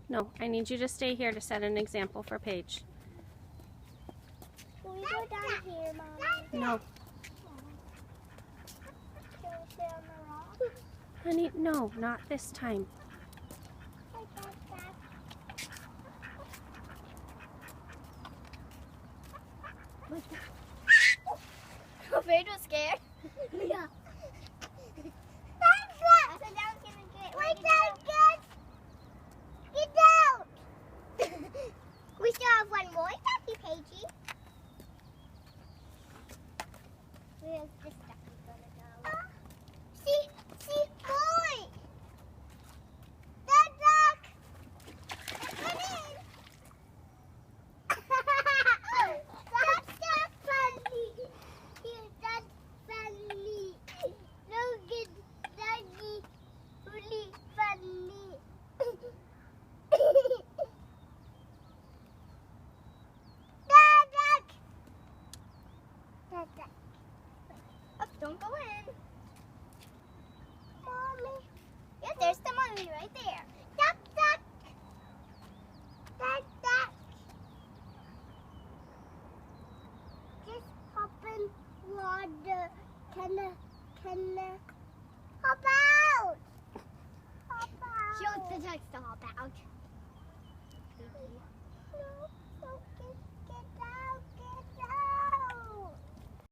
No, I need you to stay here to set an example for Paige. Can we go down here, Mommy? No. Can we stay on the rock? Honey, no, not this time. Paige was scared. Yeah. Wait down, kids! Get down! We still have one more, Ducky Paigey. Where's this Ducky gonna go? See, boy! That duck! Come in! That's duck friendly! Here's duck friendly! Look at Ducky, really friendly! Oh, don't go in. Mommy. Yeah, there's the mommy right there. Duck, duck. Duck, duck. Just hop in water. Can I hop out? Hop out. She wants the ducks to hop out.